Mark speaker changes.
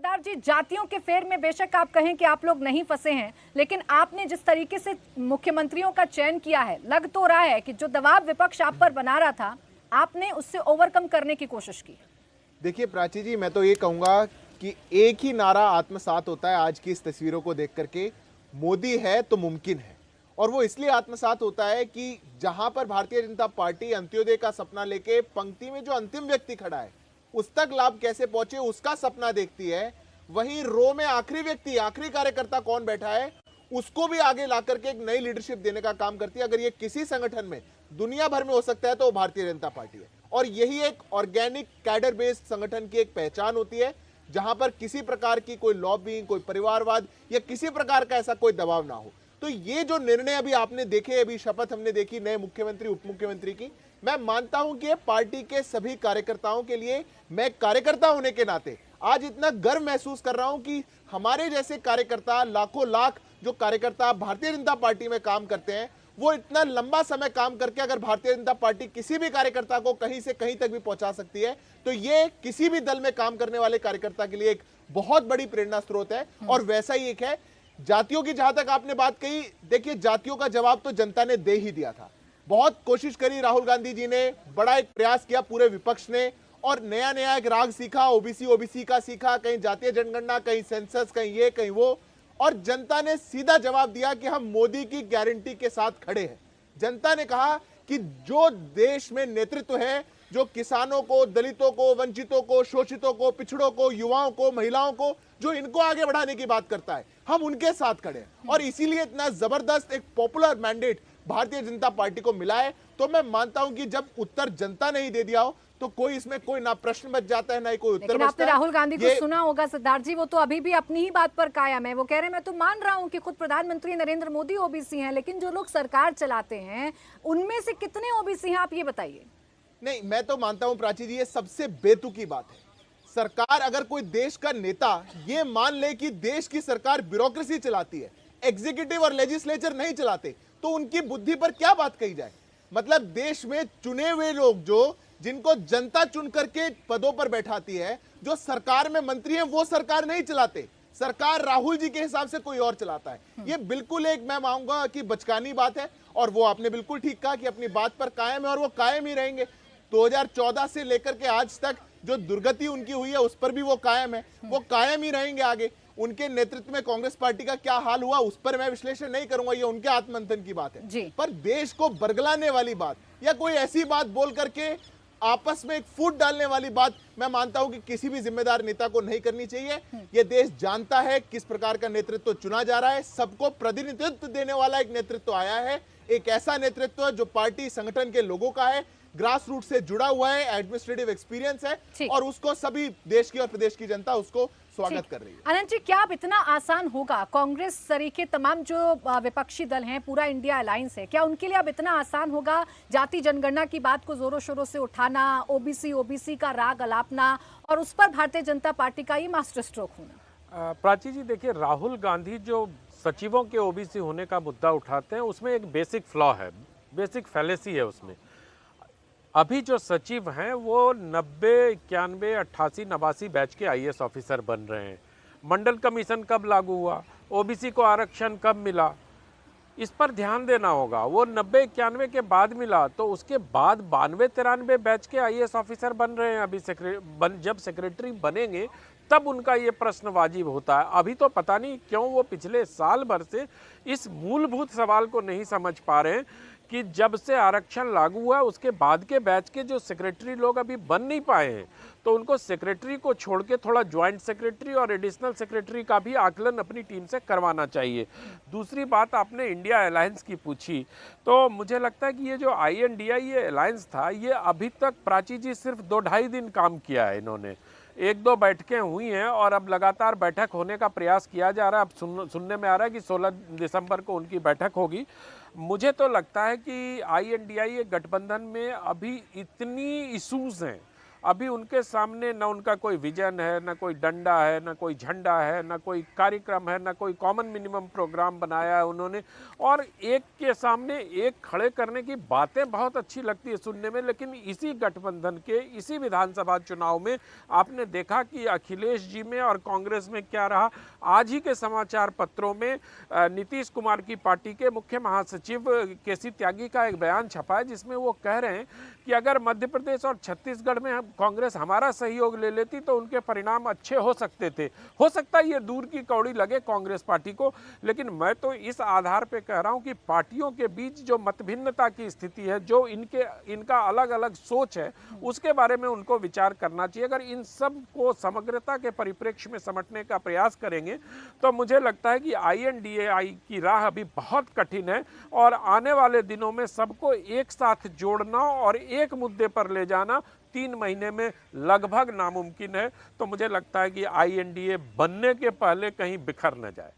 Speaker 1: सरदार जी, जातियों के फेर में बेशक आप कहें कि आप लोग नहीं फंसे हैं, लेकिन आपने जिस तरीके से मुख्यमंत्रियों का चयन किया है, लग तो रहा है कि जो दबाव विपक्ष आप पर बना रहा था, आपने उससे ओवरकम करने की कोशिश की।
Speaker 2: देखिए प्राची जी, मैं तो ये कहूंगा कि एक ही नारा आत्मसात होता है आज की इस तस्वीरों को देख करके, मोदी है तो मुमकिन है। और वो इसलिए आत्मसात होता है कि जहां पर भारतीय जनता पार्टी अंत्योदय का सपना लेके पंक्ति में जो अंतिम व्यक्ति खड़ा है उस तक लाभ कैसे पहुंचे उसका सपना देखती है, वहीं रो में आखिरी व्यक्ति, आखिरी कार्यकर्ता कौन बैठा है उसको भी आगे ला करके एक नई लीडरशिप देने का काम करती है। अगर ये किसी संगठन में दुनिया भर में हो सकता है तो वो भारतीय जनता पार्टी है। और यही एक ऑर्गेनिक कैडर बेस्ड संगठन की एक पहचान होती है, जहां पर किसी प्रकार की कोई लॉबिंग, कोई परिवारवाद या किसी प्रकार का ऐसा कोई दबाव ना हो। तो ये जो निर्णय अभी आपने देखे, अभी शपथ हमने देखी नए मुख्यमंत्री उप मुख्यमंत्री की, मैं मानता हूं कि पार्टी के सभी कार्यकर्ताओं के लिए, मैं कार्यकर्ता होने के नाते आज इतना गर्व महसूस कर रहा हूं कि हमारे जैसे कार्यकर्ता, लाखों लाख जो कार्यकर्ता भारतीय जनता पार्टी में काम करते हैं, वो इतना लंबा समय काम करके अगर भारतीय जनता पार्टी किसी भी कार्यकर्ता को कहीं से कहीं तक भी पहुंचा सकती है, तो ये किसी भी दल में काम करने वाले कार्यकर्ता के लिए एक बहुत बड़ी प्रेरणा स्रोत है। और वैसा ही एक है जातियों की। जहां तक आपने बात कही, देखिए जातियों का जवाब तो जनता ने दे ही दिया था। बहुत कोशिश करी राहुल गांधी जी ने, बड़ा एक प्रयास किया पूरे विपक्ष ने, और नया नया एक राग सीखा, ओबीसी का सीखा, कहीं जातीय जनगणना, कहीं सेंसस, कहीं ये कहीं वो, और जनता ने सीधा जवाब दिया कि हम मोदी की गारंटी के साथ खड़े हैं। जनता ने कहा कि जो देश में नेतृत्व है, जो किसानों को, दलितों को, वंचितों को, शोषितों को, पिछड़ों को, युवाओं को, महिलाओं को, जो इनको आगे बढ़ाने की बात करता है, हम उनके साथ खड़े हैं। और इसीलिए इतना जबरदस्त एक popular mandate Bharatiya Janata party को मिला है। तो मैं मानता हूं कि जब उत्तर जनता ने ही दे दिया हो तो कोई इसमें कोई ना प्रश्न बच जाता है ना ही कोई उत्तर बचता है।
Speaker 1: आपने राहुल गांधी को सुना होगा सिद्धार्थ जी, वो तो अभी भी अपनी ही बात पर कायम है। वो कह रहे हैं मैं तो मान रहा हूं कि खुद प्रधानमंत्री नरेंद्र मोदी ओबीसी हैं, लेकिन जो लोग सरकार चलाते हैं उनमें से कितने ओबीसी हैं, आप ये बताइए।
Speaker 2: नहीं, मैं तो मानता हूं प्राची जी, ये सबसे बेतुकी बात है। सरकार, अगर कोई देश का नेता ये मान ले कि देश की सरकार ब्यूरोक्रेसी चलाती है, एग्जीक्यूटिव और लेजिस्लेचर नहीं चलाते, तो उनकी बुद्धि पर क्या बात कही जाए। मतलब देश में चुने हुए लोग, जो जिनको जनता चुन करके पदों पर बैठाती है, जो सरकार में मंत्री हैं, वो सरकार नहीं चलाते। सरकार राहुल जी के हिसाब से कोई और चलाता है। ये बिल्कुल एक, मैं मानूंगा कि बचकानी बात है। और वो आपने बिल्कुल ठीक कहा कि अपनी बात पर कायम है और वो कायम ही रहेंगे। 2014 से लेकर के आज तक जो दुर्गति उनकी हुई है उस पर भी वो कायम है, वो कायम ही रहेंगे आगे। उनके नेतृत्व में कांग्रेस पार्टी का क्या हाल हुआ उस पर मैं विश्लेषण नहीं करूंगा, ये उनके आत्ममंथन की बात है। पर देश को बरगलाने वाली बात या कोई ऐसी बात बोल करके आपस में एक फूट डालने वाली बात, मैं मानता हूं कि किसी भी जिम्मेदार नेता को नहीं करनी चाहिए। यह देश जानता है किस प्रकार का नेतृत्व चुना जा रहा है, सबको प्रतिनिधित्व देने वाला एक नेतृत्व आया है, एक ऐसा नेतृत्व जो पार्टी संगठन के लोगों का है, ग्रास रूट से जुड़ा हुआ है, एडमिनिस्ट्रेटिव एक्सपीरियंस है, और उसको सभी देश की और प्रदेश की जनता उसको स्वागत कर रही है।
Speaker 1: अनंत जी, क्या अब इतना आसान होगा, कांग्रेस सरीखे तमाम जो विपक्षी दल हैं, पूरा इंडिया अलायंस है, क्या उनके लिए अब इतना आसान होगा जाति जनगणना की बात को जोरों शोरों से उठाना, ओबीसी का राग अलापना और उस पर भारतीय जनता पार्टी का ये मास्टर स्ट्रोक होना?
Speaker 3: प्राची जी देखिए, राहुल गांधी जो सचिवों के ओबीसी होने का मुद्दा उठाते हैं उसमें एक बेसिक फ्लॉ है, बेसिक फैलेसी है उसमें। अभी जो सचिव हैं वो 90, 91, 88, 89 बैच के आईएएस ऑफिसर बन रहे हैं। मंडल कमीशन कब लागू हुआ, ओबीसी को आरक्षण कब मिला, इस पर ध्यान देना होगा। वो 90, 91 के बाद मिला, तो उसके बाद 92, 93 बैच के आईएएस ऑफिसर बन रहे हैं। अभी जब सेक्रेटरी बनेंगे तब उनका ये प्रश्न वाजिब होता है। अभी तो पता नहीं क्यों वो पिछले साल भर से इस मूलभूत सवाल को नहीं समझ पा रहे हैं कि जब से आरक्षण लागू हुआ उसके बाद के बैच के जो सेक्रेटरी लोग अभी बन नहीं पाए हैं, तो उनको सेक्रेटरी को छोड़ के थोड़ा ज्वाइंट सेक्रेटरी और एडिशनल सेक्रेटरी का भी आकलन अपनी टीम से करवाना चाहिए। दूसरी बात, आपने इंडिया अलायंस की पूछी, तो मुझे लगता है कि ये जो INDI ये अलायंस था, ये अभी तक प्राची जी सिर्फ 2-2.5 दिन काम किया है। इन्होंने 1-2 बैठकें हुई हैं और अब लगातार बैठक होने का प्रयास किया जा रहा है। अब सुनने में आ रहा है कि 16 दिसंबर को उनकी बैठक होगी। मुझे तो लगता है कि INDI गठबंधन में अभी इतनी इशूज़ हैं अभी उनके सामने न उनका कोई विजन है, न कोई डंडा है, न कोई झंडा है, न कोई कार्यक्रम है, न कोई कॉमन मिनिमम प्रोग्राम बनाया है उन्होंने। और एक के सामने एक खड़े करने की बातें बहुत अच्छी लगती है सुनने में, लेकिन इसी गठबंधन के इसी विधानसभा चुनाव में आपने देखा कि अखिलेश जी में और कांग्रेस में क्या रहा। आज ही के समाचार पत्रों में नीतीश कुमार की पार्टी के मुख्य महासचिव केसी त्यागी का एक बयान छपा है, जिसमें वो कह रहे हैं कि अगर मध्य प्रदेश और छत्तीसगढ़ में कांग्रेस हमारा सहयोग ले लेती तो उनके परिणाम अच्छे हो सकते थे। हो सकता है ये दूर की कौड़ी लगे कांग्रेस पार्टी को, लेकिन मैं तो इस आधार पे कह रहा हूं कि पार्टियों के बीच जो मतभिन्नता की स्थिति है, जो इनका अलग अलग सोच है, उसके बारे में उनको विचार करना चाहिए। अगर इन सब को समग्रता के परिप्रेक्ष्य में समझने का प्रयास करेंगे तो मुझे लगता है कि INDAI की राह अभी बहुत कठिन है, और आने वाले दिनों में सबको एक साथ जोड़ना और एक मुद्दे पर ले जाना 3 महीने में लगभग नामुमकिन है। तो मुझे लगता है कि INDA बनने के पहले कहीं बिखर न जाए।